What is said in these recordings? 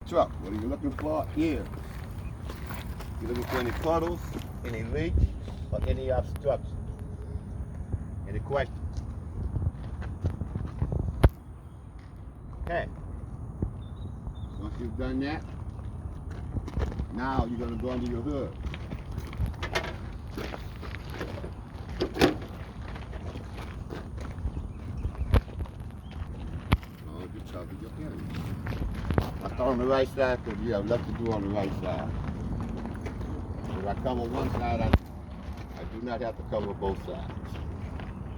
truck. What are you looking for? Here. You're looking for any puddles, any leaks, or any obstruction. Any questions? Okay. Once you've done that, now you're going to go under your hood. Oh, you're chopping your area. I thought on the right side because you have left to do on the right side. If I cover one side, I do not have to cover both sides.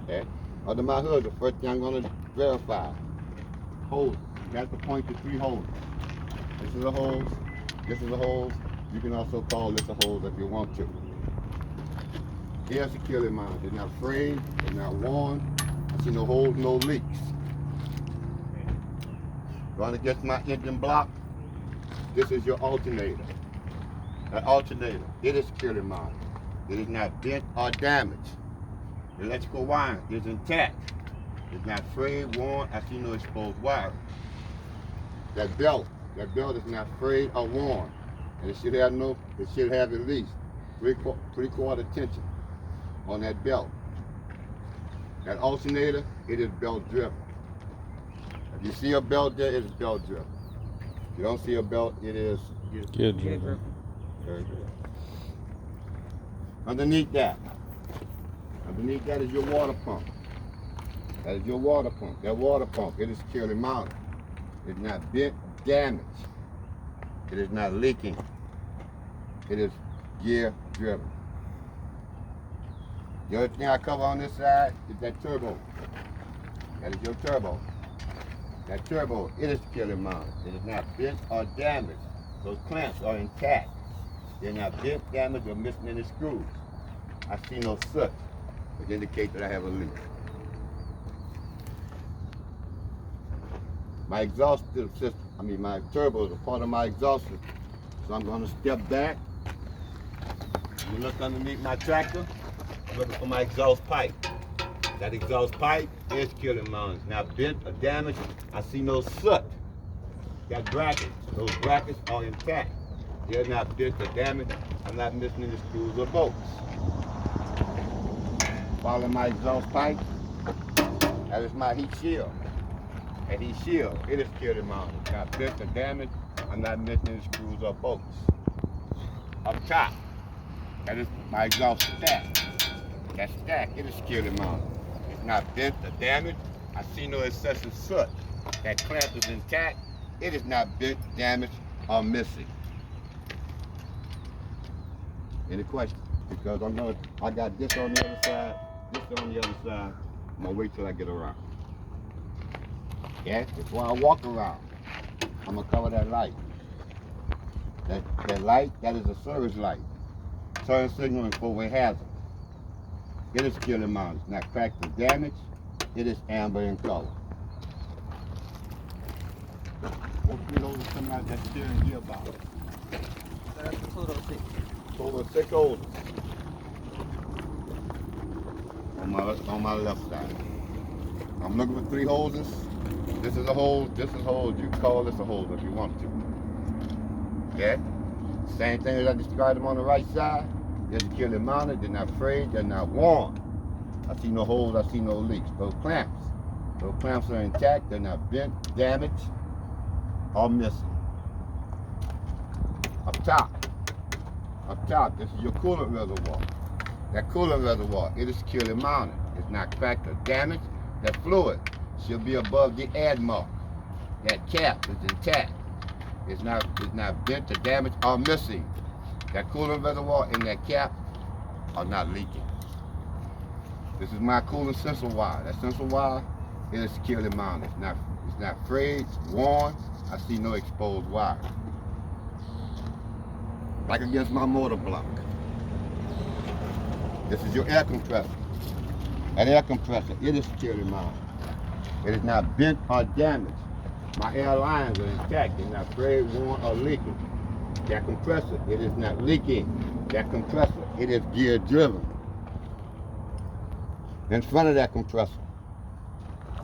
Okay? Under my hood, the first thing I'm going to verify, holes. You have to point to 3 holes. This is a hose. This is a hose. You can also call this a hose if you want to. Here, securely mounted. They're not frayed. They're not worn. I see no holes, no leaks. Going against my engine block, this is your alternator. That alternator, it is securely mounted. It is not bent or damaged. The electrical wire is intact. It's not frayed, worn. I see no exposed wire. That belt is not frayed or worn. And it should have at least three-quarter tension on that belt. That alternator, it is belt driven. If you see a belt there, it's belt driven. If you don't see a belt, it is Gear driven. Very good. Underneath that is your water pump. That is your water pump. That water pump, it is securely mounted. It's not bent, damaged. It is not leaking. It is gear driven. The other thing I cover on this side is that turbo. That is your turbo. That turbo, it is securely mounted. It is not bent or damaged. Those clamps are intact. They're not bent, damaged, or missing any screws. I see no soot, which indicates that I have a leak. My exhaust system, my turbo is a part of my exhaust system. So I'm going to step back. I'm look underneath my tractor, looking for my exhaust pipe. That exhaust pipe is securely mounted. It's not bent or damaged. I see no soot. Got brackets. Those brackets are intact. They're not bent or damaged. I'm not missing any screws or bolts. Follow my exhaust pipe. That is my heat shield. That heat shield, it is securely mounted. It's not bent or damaged. I'm not missing any screws or bolts. Up top, that is my exhaust stack. That stack, it is securely mounted. It's not bent or damaged. I see no excessive soot. That clamp is intact. It is not bent, damaged, or missing. Any questions? Because I got this on the other side, this on the other side. I'm gonna wait till I get around. Yeah, that's why I walk around. I'm gonna cover that light. That light, that is a service light. Turn signaling for a hazard. It is securely mounted. It's not cracked or damaged. It is amber in color. Hopefully those are coming out that steering gear box. That's the total 6. Total 6 holes. On my left side. I'm looking for 3 hoses. This is a hose, this is a hose. You can call this a hose if you want to. Okay? Same thing as I described them on the right side. They're securely mounted, they're not frayed, they're not worn. I see no holes, I see no leaks. Those clamps are intact, they're not bent, damaged, or missing. Up top, this is your coolant reservoir. That coolant reservoir, it is securely mounted. It's not cracked or damaged. That fluid should be above the add mark. That cap is intact. It's not bent or damaged or missing. That coolant reservoir and that cap are not leaking. This is my coolant sensor wire. That sensor wire is securely mounted. It's not frayed, worn. I see no exposed wire. Like against my motor block. This is your air compressor. That air compressor, it is securely mounted. It is not bent or damaged. My air lines are intact. They're not frayed, worn, or leaking. That compressor, it is not leaking. That compressor, it is gear driven. In front of that compressor,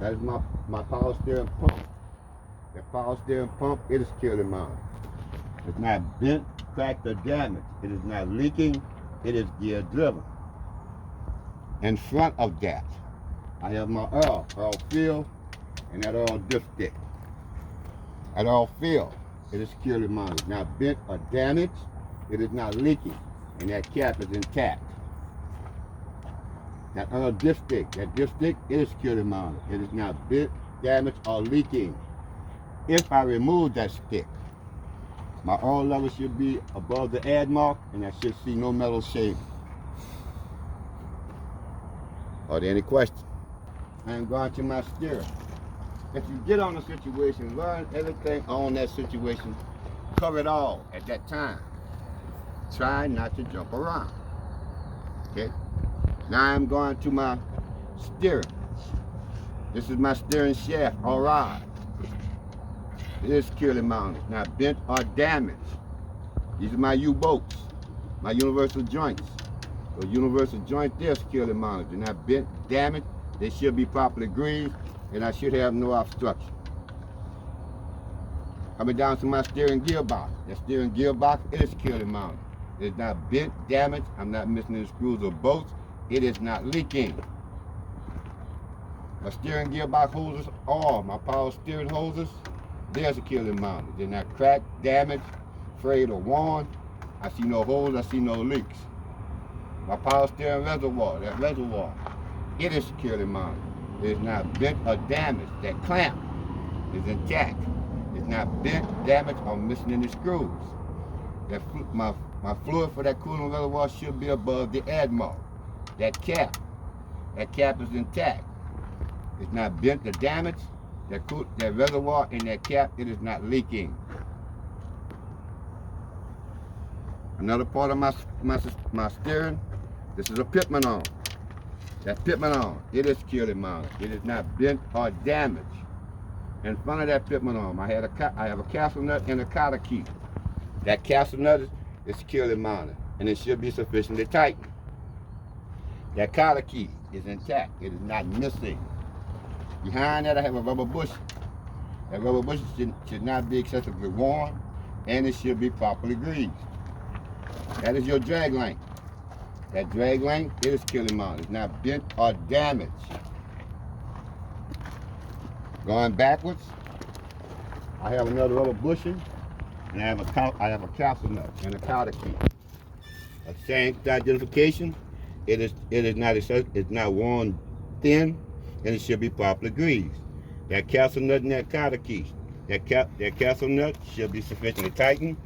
that is my power steering pump. That power steering pump, it is securely mounted. It's not bent, cracked, or damaged. It is not leaking. It is gear driven. In front of that, I have my oil fill, and that oil dipstick. That oil fill, it is securely mounted. It's not bent or damaged. It is not leaking, and that cap is intact. That oil dipstick, it is securely mounted. It is not bent, damaged, or leaking. If I remove that stick, my oil level should be above the add mark, and I should see no metal shaving. Are there any questions? I am going to my steering. If you get on a situation, learn everything on that situation. Cover it all at that time. Try not to jump around. Okay? Now I'm going to my steering. This is my steering shaft, all right. It is securely mounted, not bent or damaged. These are my U-bolts, my universal joints. Those universal joints, they're securely mounted. They're not bent, damaged. They should be properly greased, and I should have no obstruction. Coming down to my steering gearbox. That steering gearbox, it is securely mounted. It is not bent, damaged. I'm not missing any screws or bolts. It is not leaking. My steering gearbox hoses, all my power steering hoses, they're securely mounted. They're not cracked, damaged, frayed, or worn. I see no holes, I see no leaks. My power steering reservoir, that reservoir, it is securely mounted. It is not bent or damaged. That clamp is intact. It's not bent, damaged, or missing any screws. That my fluid for that coolant reservoir should be above the add mark. That cap is intact. It's not bent or damaged. That reservoir and that cap, it is not leaking. Another part of my steering, this is a Pitman arm. That Pitman arm, it is securely mounted. It is not bent or damaged. In front of that Pitman arm, I have a castle nut and a cotter key. That castle nut is securely mounted, and it should be sufficiently tightened. That cotter key is intact. It is not missing. Behind that, I have a rubber bushing. That rubber bushing should not be excessively worn, and it should be properly greased. That is your drag length. That drag length, it is securely mounted. It's not bent or damaged. Going backwards, I have another rubber bushing, and I have a castle nut and a cotter key. A same identification. It's not worn thin, and it should be properly greased. That castle nut and that cotter key, that castle nut should be sufficiently tightened,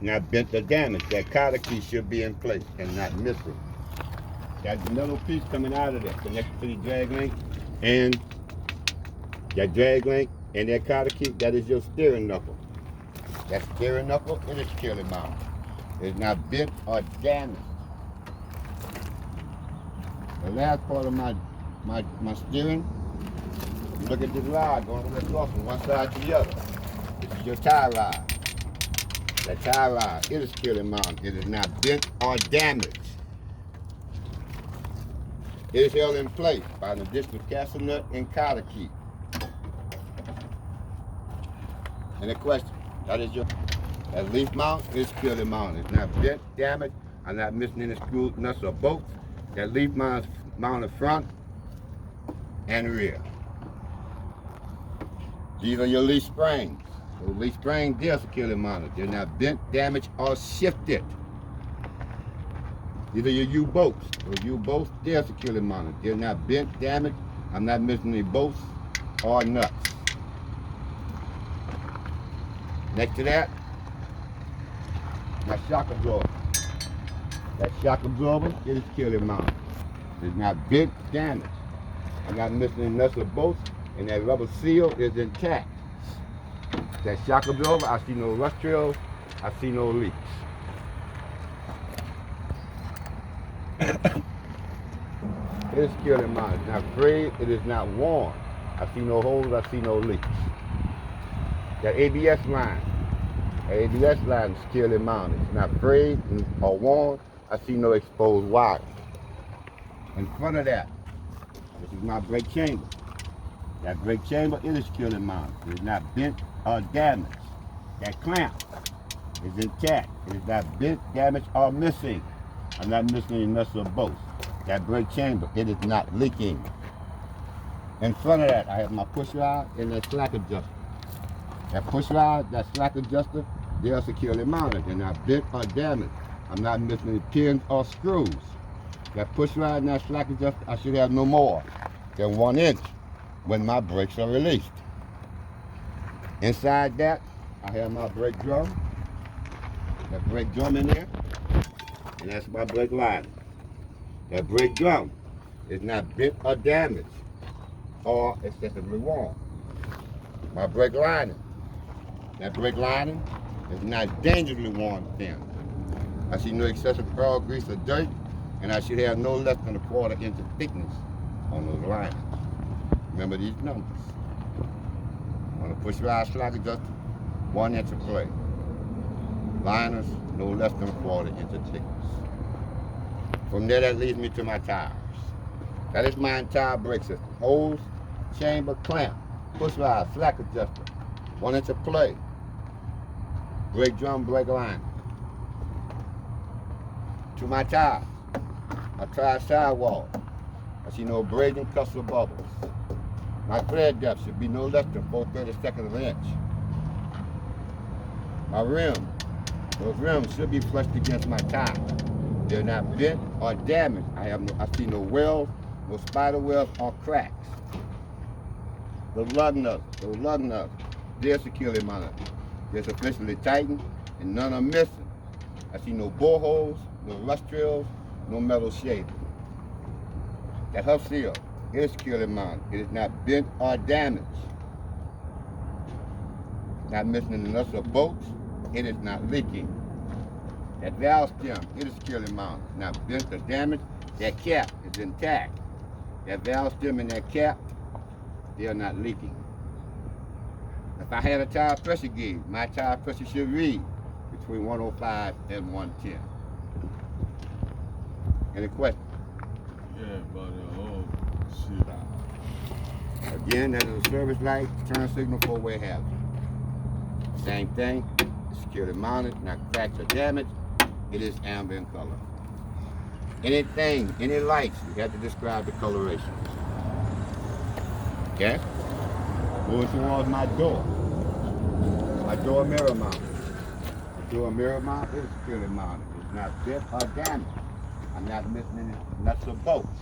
not bent or damaged. That cotter key should be in place and not missing. That metal piece coming out of there, connected to the drag link, and that drag link and that cotter key, that is your steering knuckle. That steering knuckle, it is securely mounted. It's not bent or damaged. The last part of my steering, look at this rod going across from one side to the other. This is your tie rod. That tie rod, it is securely mounted. It is not bent or damaged. It is held in place by an additional castle nut and cotter key. Any question? That leaf mount is securely mounted. It's not bent, damaged. I'm not missing any screws, nuts, or bolts. That leaf mount is mounted front and rear. These are your leaf springs. Those leaf springs, they're securely mounted. They're not bent, damaged, or shifted. These are your U-bolts. Those U-bolts, they're securely mounted. They're not bent, damaged. I'm not missing any bolts or nuts. Next to that, my shock absorber. That shock absorber, it is securely mounted. It's not bent, damaged. I'm not missing any nuts or bolts, and that rubber seal is intact. That shock absorber, I see no rust trails, I see no leaks. It is securely mounted. It's not frayed, it is not worn. I see no holes, I see no leaks. That ABS line is securely mounted. It's not frayed or worn. I see no exposed wires. In front of that, this is my brake chamber. That brake chamber, it is securely mounted. It is not bent or damaged. That clamp, It's intact. It is not bent, damaged, or missing. I'm not missing any nuts or bolts. That brake chamber, it is not leaking. In front of that, I have my push rod and that slack adjuster. That push rod, that slack adjuster, they are securely mounted. They're not bent or damaged. I'm not missing any pins or screws. That push rod and that slack adjuster, I should have no more than 1 inch when my brakes are released. Inside that, I have my brake drum. That brake drum in there, and that's my brake line. That brake drum is not bent or damaged or excessively worn. My brake lining, that brake lining is not dangerously worn thin. I see no excessive oil, grease, or dirt, and I should have no less than a 1/4 inch of thickness on those linings. Remember these numbers. On a push rod slack adjuster, 1 inch of play. Liners, no less than a 1/4 inch of thickness. From there, that leads me to my tires. That is my entire brake system. Hose, chamber, clamp, push rod, slack adjuster, 1 inch of play, brake drum, brake line. To my tires, I try sidewall. I see no abrasion, cuts, or bubbles. My thread depth should be no less than 4/32 of an inch. My rims, those rims should be flushed against my tire. They're not bent or damaged. I see no wells, no spider webs or cracks. Those lug nuts, they're securely mounted. They're sufficiently tightened and none are missing. I see no bore holes, no rust trails, no metal shaving. That hub seal, it is securely mounted. It is not bent or damaged. Not missing any nuts or bolts. It is not leaking. That valve stem, it is securely mounted. Not bent or damaged. That cap is intact. That valve stem and that cap, they are not leaking. If I had a tire pressure gauge, my tire pressure should read between 105 and 110. Any questions? Yeah, but shit. Again, that is a service light, turn signal, four-way hazard. Same thing, it's securely mounted, not cracked or damaged. It is amber in color. Anything, any lights, you have to describe the coloration. Okay? Moving towards my door. My door mirror mount. The door mirror mount is securely mounted. It's not bent or damaged. I'm not missing any nuts or bolts.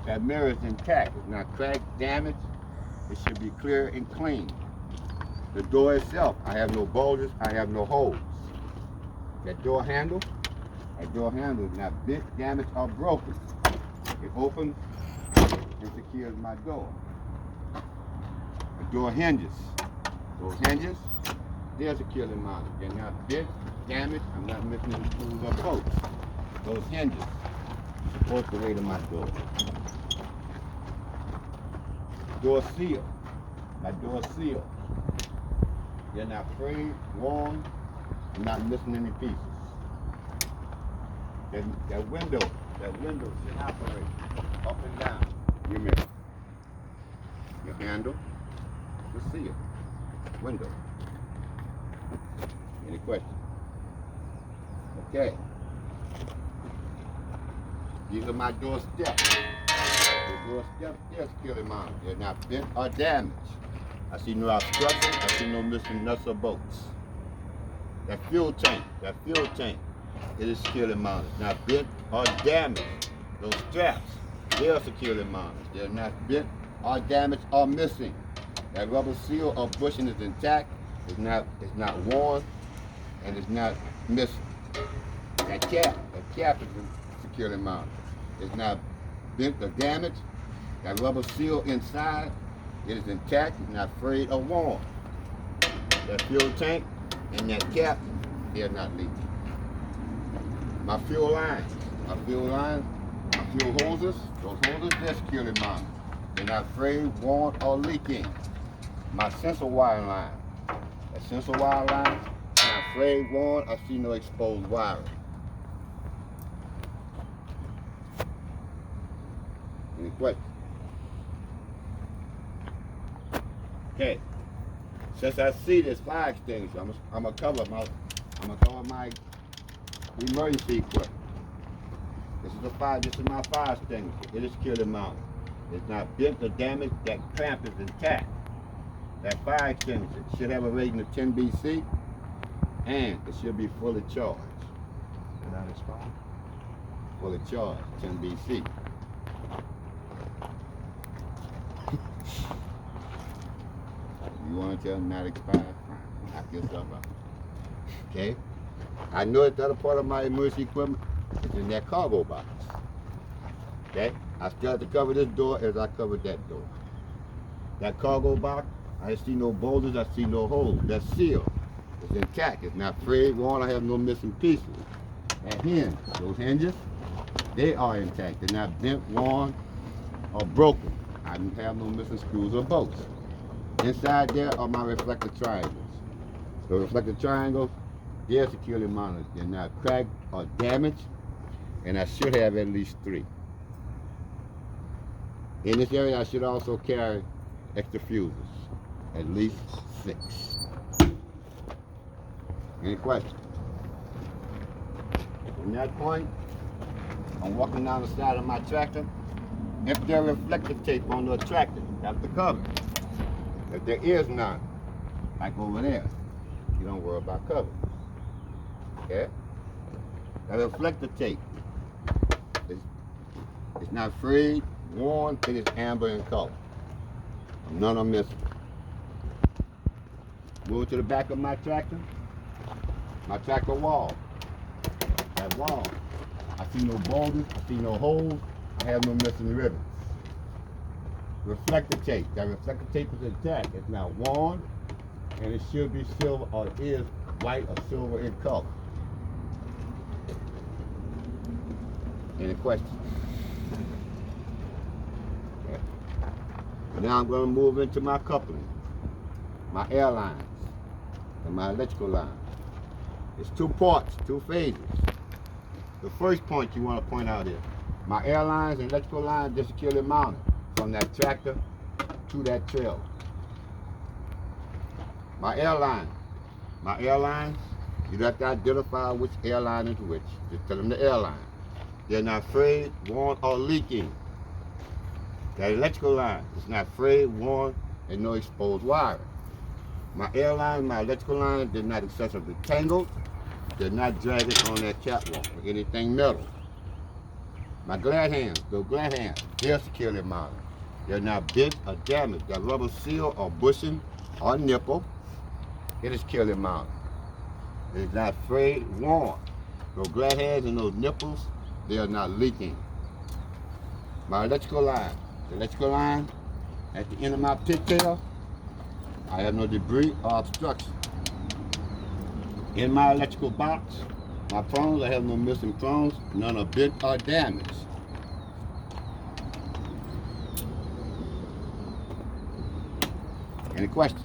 That mirror is intact. It's not cracked, damaged. It should be clear and clean. The door itself, I have no bulges, I have no holes. That door handle is not bent, damaged, or broken. It opens and secures my door. The door hinges. Those hinges, they're securely mounted. They're not bent, damaged, I'm not missing any screws or bolts. Those hinges support the weight of my door. Door seal. My door seal. They're not frayed, worn, I'm not missing any pieces. That window should operate up and down. Your mirror. Your handle, the seal, window. Any questions? Okay. These are my door steps. The door steps, they're securely mounted. They're not bent or damaged. I see no obstruction. I see no missing nuts or bolts. That fuel tank, it is securely mounted. Not bent or damaged. Those straps, they are securely mounted. They're not bent or damaged or missing. That rubber seal or bushing is intact. It's not worn, and it's not missing. That cap is securely mounted. It's not bent or damaged. That rubber seal inside, it is intact. It's not frayed or worn. That fuel tank and that cap, they're not leaking. My fuel lines, my fuel hoses, those hoses, they're securely mounted. They're not frayed, worn, or leaking. My sensor wire line, that sensor wire line, not frayed, worn, I see no exposed wiring. Any questions? Okay. Since I see this fire extinguisher, I'm gonna cover I'm gonna throw in my emergency equipment. This is my fire extinguisher. It is securely mounted. It's not bent or damaged. That clamp is intact. That fire extinguisher should have a rating of 10 BC, and it should be fully charged. And that expired. Fully charged, 10 BC. You want to tell them not expired? Fine. Knock yourself out. Okay? I know that the other part of my emergency equipment is in that cargo box. Okay? I still have to cover this door as I covered that door. That cargo box, I see no boulders, I see no holes. That seal is intact. It's not frayed, worn, I have no missing pieces. That hinge, those hinges, they are intact. They're not bent, worn, or broken. I have no missing screws or bolts. Inside there are my reflective triangles. The reflective triangles, they're securely mounted. They're not cracked or damaged, and I should have at least 3. In this area, I should also carry extra fuses, at least 6. Any questions? From that point, I'm walking down the side of my tractor. If there's reflective tape on the tractor, that's the cover. If there is none, like over there, you don't worry about cover. Okay? That reflective tape is not frayed, worn, it is amber in color. None are missing. Move to the back of my tractor wall. That wall, I see no boulders, I see no holes, I have no missing ribbons. Reflective tape, that reflective tape is intact. It's not worn, and it should be silver, or it is white or silver in color. Any questions? Okay. Now I'm going to move into my coupling, my air lines, and my electrical lines. It's 2 parts, 2 phases. The first point you want to point out is my air lines and electrical lines, they're securely mounted from that tractor to that trailer. My airlines, you have to identify which airline is which. Just tell them the airline. They're not frayed, worn, or leaking. That electrical line is not frayed, worn, and no exposed wiring. My airline, my electrical line, they're not excessively tangled. They're not dragging on that catwalk or anything metal. My glad hands, those glad hands, they're securely mounted. They're not bent or damaged. That rubber seal or bushing or nipple, it is securely mounted. It is not frayed, worn. Those glad hands and those nipples, they are not leaking. My electrical line, the electrical line at the end of my pigtail, I have no debris or obstruction. In my electrical box, my prongs, I have no missing prongs, none are bent or damaged. Any questions?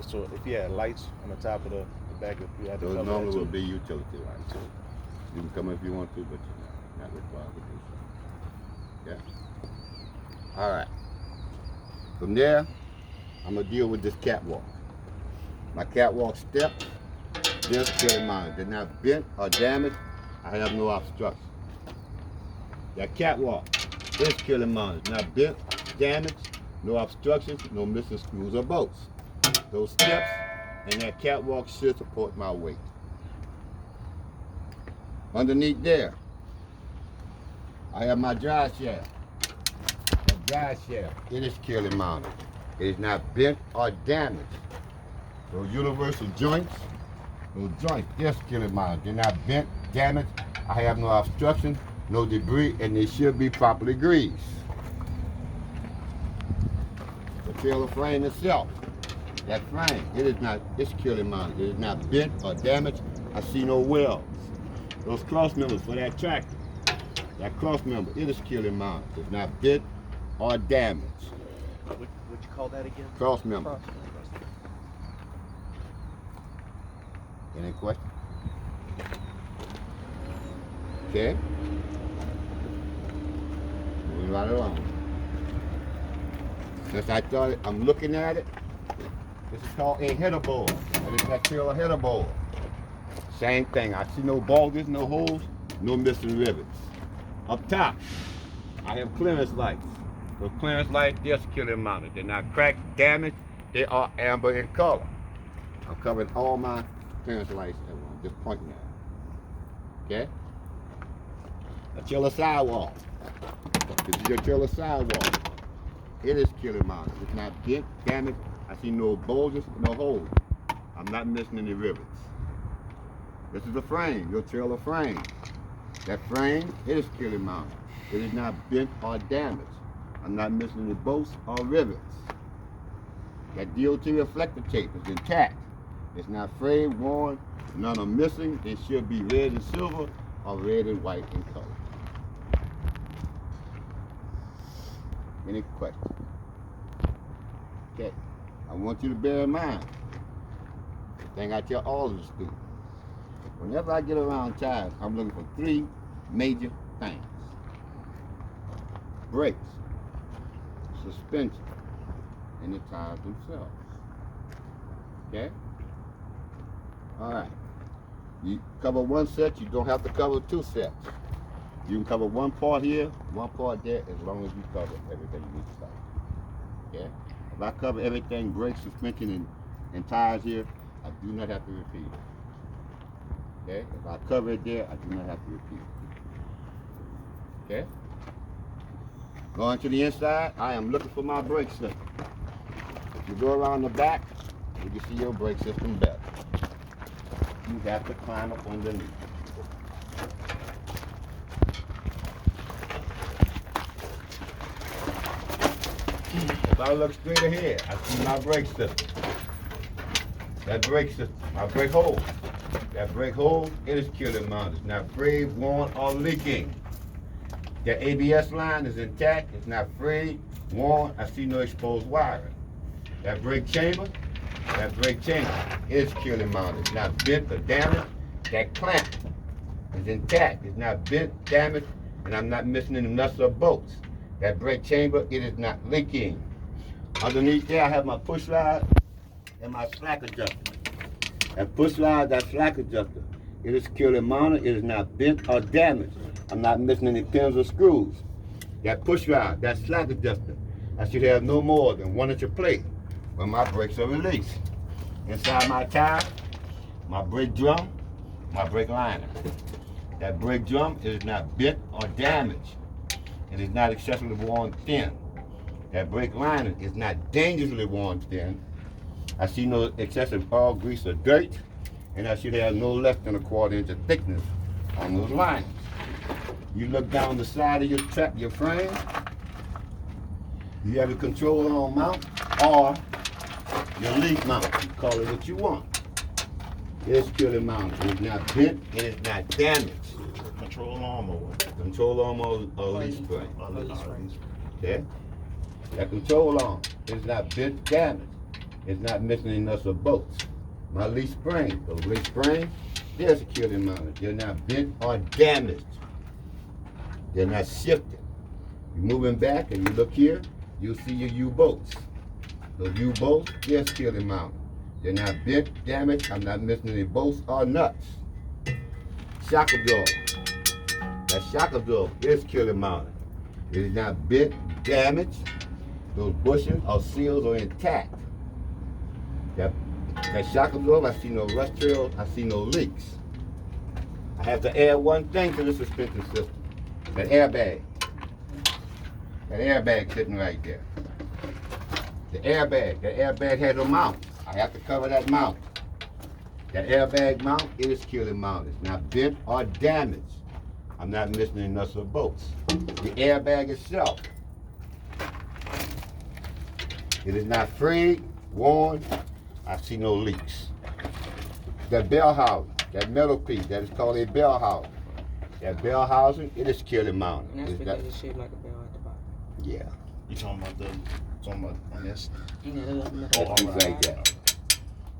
So if you had lights on the top of the back, if you had to Those cover normally that will too. be utility lights. You can come if you want to, but you're not required to do so. Yeah. All right. From there, I'm gonna deal with this catwalk. My catwalk steps, they're securely mounted. They're not bent or damaged. I have no obstruction. That catwalk is securely mounted. Not bent, damaged, no obstructions, no missing screws or bolts. Those steps and that catwalk should support my weight. Underneath there, I have my dry shaft. That dry shaft, it is securely mounted. It is not bent or damaged. Those universal joints, they're securely mounted. They're not bent, damaged. I have no obstruction, no debris, and they should be properly greased. The trailer frame itself, that frame, it's securely mounted. It is not bent or damaged. I see no welds. Those cross members for that tractor, that cross member, it is securely mounted. It's not bent or damaged. What you call that again? Cross member. Cross. Any questions? Okay. Moving right along. Since I started, I'm looking at it. This is called a header board. That is that trailer header board. Same thing. I see no bulges, no holes, no missing rivets. Up top, I have clearance lights. Those clearance lights, they're securely mounted. They're not cracked, damaged. They are amber in color. I'm covering all my clearance lights at once. Just pointing at it. Okay? A trailer sidewall. This is your trailer sidewall. It is securely mounted. It's not bent, damaged. I see no bulges, no holes. I'm not missing any rivets. This is the frame, your trailer frame. That frame, it is securely mounted. It is not bent or damaged. I'm not missing any bolts or rivets. That DOT reflector tape is intact. It's not frayed, worn, none are missing. It should be red and silver or red and white in color. Any questions? Okay, I want you to bear in mind the thing I tell all of the students. Whenever I get around tires, I'm looking for 3 major things. Brakes, suspension, and the tires themselves. Okay? Alright. You cover one set, you don't have to cover 2 sets. You can cover one part here, one part there, as long as you cover everything you need to cover. Okay? If I cover everything, brakes, suspension, and tires here, I do not have to repeat it. Okay? If I cover it there, I do not have to repeat it. Okay? Going to the inside, I am looking for my brake system. If you go around the back, you can see your brake system better. You have to climb up underneath. If I look straight ahead, I see my brake system. That brake system, my brake hole. That brake hole, it is securely mounted. It's not frayed, worn, or leaking. That ABS line is intact. It's not frayed, worn. I see no exposed wiring. That brake chamber is securely mounted. It's not bent or damaged. That clamp is intact. It's not bent, damaged, and I'm not missing any nuts or bolts. That brake chamber, it is not leaking. Underneath there, I have my push rod and my slack adjuster. That push rod, that slack adjuster, it is securely mounted. It is not bent or damaged. I'm not missing any pins or screws. That push rod, that slack adjuster, I should have no more than 1 inch of plate when my brakes are released. Inside my tire, my brake drum, my brake liner. That brake drum is not bent or damaged. It is not excessively worn thin. That brake liner is not dangerously worn thin. I see no excessive oil, grease, or dirt, and I should have no less than 1/4 inch of thickness on those lines. You look down the side of your frame, you have a control arm mount or your leaf mount. You call it what you want. It is securely mounted. It is not bent, it is not damaged. Control arm or what? Control arm or leaf spring. Okay? That control arm is not bent, damaged. It's not missing any nuts or bolts. My leaf spring, those leaf springs, they're securely mounted. They're not bent or damaged. They're not shifted. You're moving back and you look here, you'll see your U-bolts. Those U-bolts, they're securely mounted. They're not bent, damaged. I'm not missing any bolts or nuts. Shock absorber. That shock absorber is securely mounted. It is not bent, damaged. Those bushings or seals are intact. That shock absorber, I see no rust trails, I see no leaks. I have to add one thing to the suspension system. That airbag. That airbag sitting right there. The airbag, that airbag has a mount. I have to cover that mount. That airbag mount, it is securely mounted. It's not bent or damaged. I'm not missing any nuts or bolts. The airbag itself, it is not frayed, worn. I see no leaks. That bell housing, that metal piece, that is called a bell housing. That bell housing, it is securely mounted. And that's because it's shaped like a bell at the bottom. Yeah. You talking about on this? You know, the little metal. That piece like that.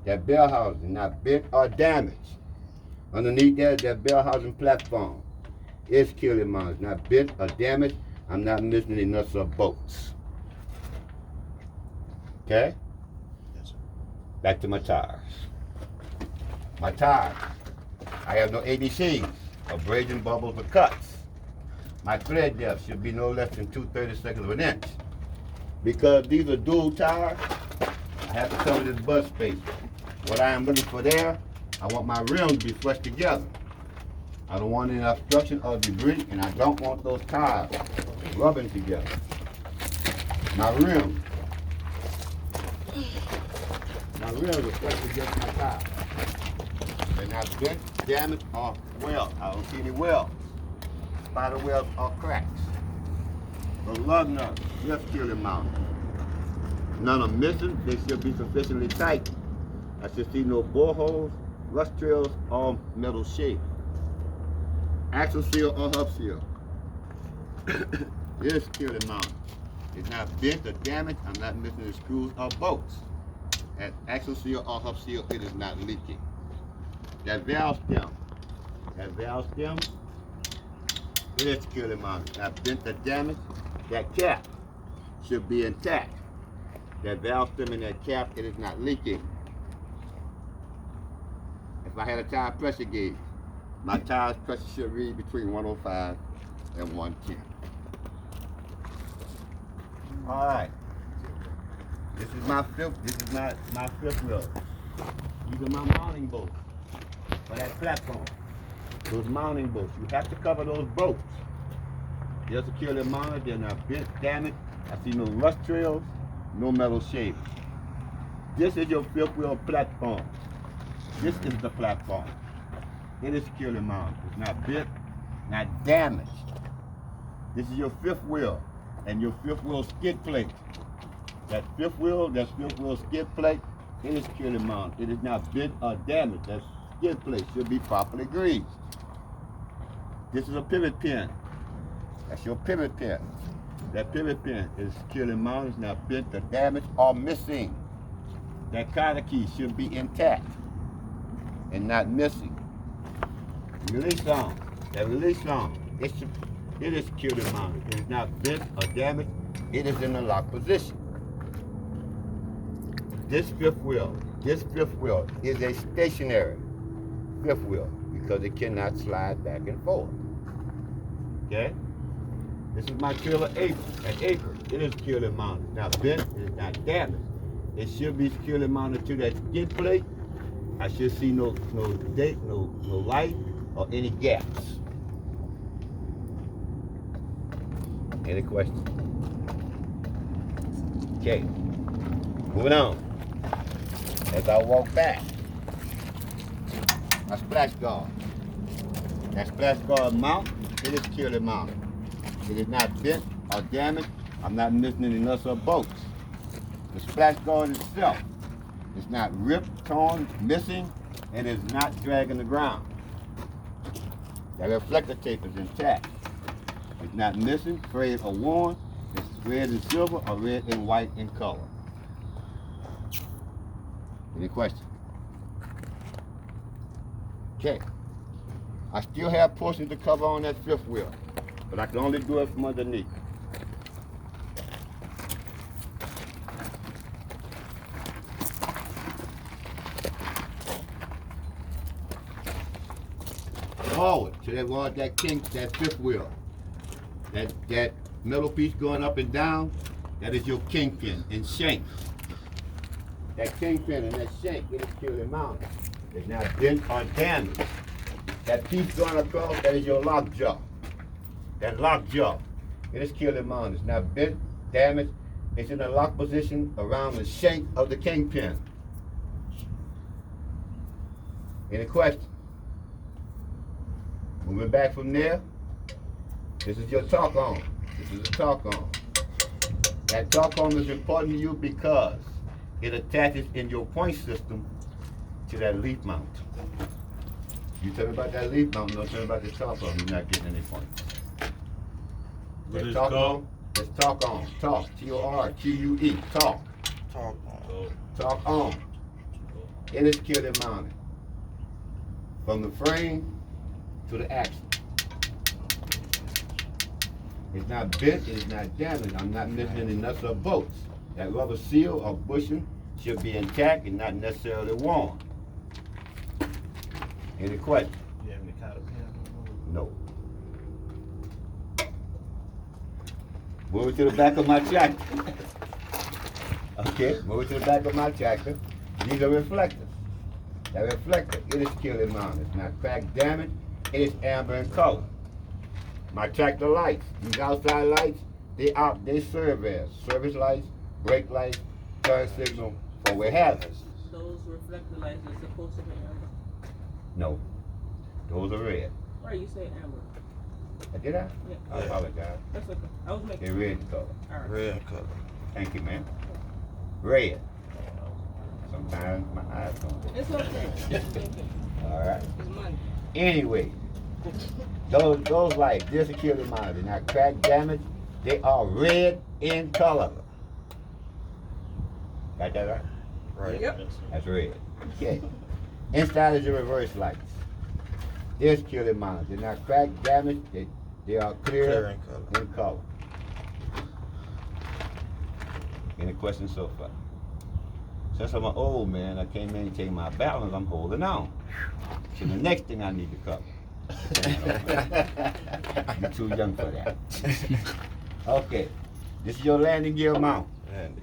That bell housing, not bent or damaged. Underneath that bell housing platform is securely mounted. Not bent or damaged. I'm not missing any nuts or bolts. Okay? Yes, sir. Back to my tires. My tires. I have no ABCs, abrasion, bubbles, or cuts. My thread depth should be no less than 2/32 of an inch. Because these are dual tires, I have to cover this bud space. What I am looking for there, I want my rims to be flush together. I don't want any obstruction or debris, and I don't want those tires rubbing together. My rims are flush against my tires. They're not bent, damaged, or weld. I don't see any welds, spider webs, or cracks. The lug nuts, just securely mounted. None are missing. They should be sufficiently tight. I should see no bore holes, rust trails, or metal shape. Axle seal or hub seal. It is securely mounted. It's not bent or damaged. I'm not missing any screws or bolts. At axle seal or hub seal, it is not leaking. That valve stem, it is securely mounted. Not bent or damaged. That cap should be intact. That valve stem and that cap, it is not leaking. If I had a tire pressure gauge, my tire's pressure should read between 105 and 110. All right. This is my fifth wheel. These are my mounting bolts for that platform. Those mounting bolts. You have to cover those bolts. They're securely mounted. They're not bent, damaged. I see no rust trails, no metal shaving. This is your fifth wheel platform. This is the platform. It is securely mounted. It's not bent, not damaged. This is your fifth wheel and your fifth wheel skid plate. That fifth wheel skid plate, it is securely mounted. It is not bent or damaged. That skid plate should be properly greased. This is a pivot pin. That's your pivot pin. That pivot pin is securely mounted. It's not bent or damaged or missing. That cotter key should be intact and not missing. Release arm. That release arm, it is securely mounted. It is not bent or damaged. It is in the lock position. This fifth wheel is a stationary fifth wheel because it cannot slide back and forth. Okay? This is my trailer apron. An apron, it is securely mounted. It's not bent, it is not damaged. It should be securely mounted to that skid plate. I should see no light or any gaps. Any questions? Okay, moving on. As I walk back, my splash guard. That splash guard mount, it is securely mounted. It is not bent or damaged. I'm not missing any nuts or bolts. The splash guard itself is not ripped, torn, missing, and is not dragging the ground. That reflector tape is intact. It's not missing, frayed, or worn. It's red and silver or red and white in color. Any questions? Okay. I still have portions to cover on that fifth wheel, but I can only do it from underneath. Forward to that fifth wheel. That metal piece going up and down, that is your kingpin and shank. That kingpin and that shank, it is securely mounted. It's not bent or damaged. That piece going across, that is your lock jaw. That lock jaw, it is securely mounted. It's not bent, damaged. It's in a lock position around the shank of the kingpin. Any questions? Moving back from there, this is your torque arm. This is a torque arm. That torque arm is important to you because it attaches in your point system to that leaf mount. You tell me about that leaf mount, don't tell me about the torque arm, you're not getting any points. What That is it torque called? arm, that's torque arm. Torque, T-O-R-Q-U-E, torque. Torque arm. It is securely mounted. From the frame to the axle. It's not bent, it's not damaged. I'm not missing any nuts or bolts. That rubber seal or bushing should be intact and not necessarily worn. Any questions? You have any kind of pen? No. Move to the back of my tractor. Okay, move to the back of my tractor. These are reflectors. That reflector, it is clearly mounted. It's not cracked, damaged. It is amber in color. My tractor lights, these outside lights, they serve as service lights, brake lights, turn signal, for hazards. Those reflector lights are supposed to be amber. No, those are red. Right, you say amber. Did I? Yeah. I apologize. That's okay. I was making. They're red in color. Alright. Red color. Thank you, man. Red. Sometimes my eyes don't. It's okay. All right. It's money. Anyway, those lights, they're securely monitored. They're not cracked, damaged. They are red in color. Got that right? Right. Yep. That's red. Okay. Inside is your reverse lights. They're securely monitored. They're not cracked, damaged. They are Clear clear in color. in color. Any questions so far? Since I'm an old man, I can't maintain my balance. I'm holding on. So the next thing I need to cover. You're too young for that. Okay. This is your landing gear mount. And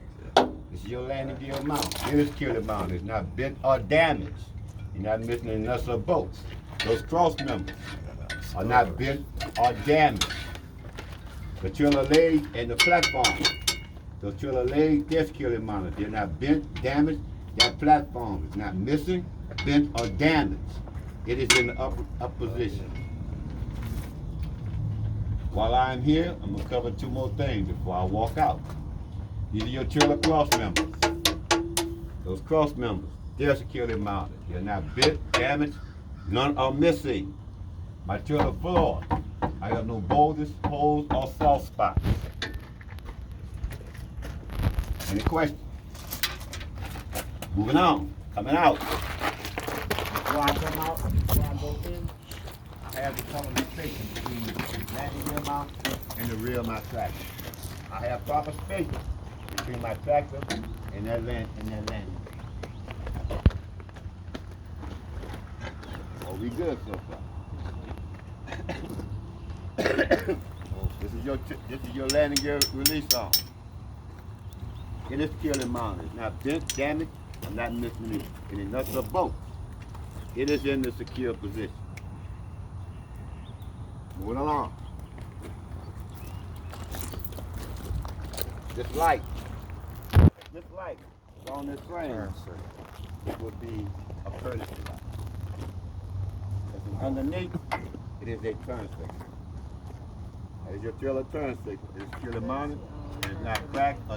This is your landing gear mount. It is securely mounted. It's not bent or damaged. You're not missing any nuts or bolts. Those cross members are not bent or damaged. The trailer leg and the platform. Those trailer legs, they're securely mounted. They're not bent, damaged. That platform is not missing, bent, or damaged. It is in the up position. While I'm here, I'm gonna cover two more things before I walk out. These are your trailer cross members. Those cross members, they're securely mounted. They're not bent, damaged, none are missing. My trailer floor, I have no boulders, holes, or soft spots. Any questions? Moving on, coming out. Before I come out, before I go in, I have the colonization between the landing gear mount and the rear of my tractor. I have proper space between my tractor and that landing gear. Oh, we good so far. This is your landing gear release arm. It is securely mounted. It's not bent, damaged. I'm not missing any nuts or bolts. It is in the secure position. Moving along. This light is on this frame. turn signal. It would be a courtesy light. Underneath, it is a turn signal. That is your trailer turn signal. It is securely mounted, and it's not cracked or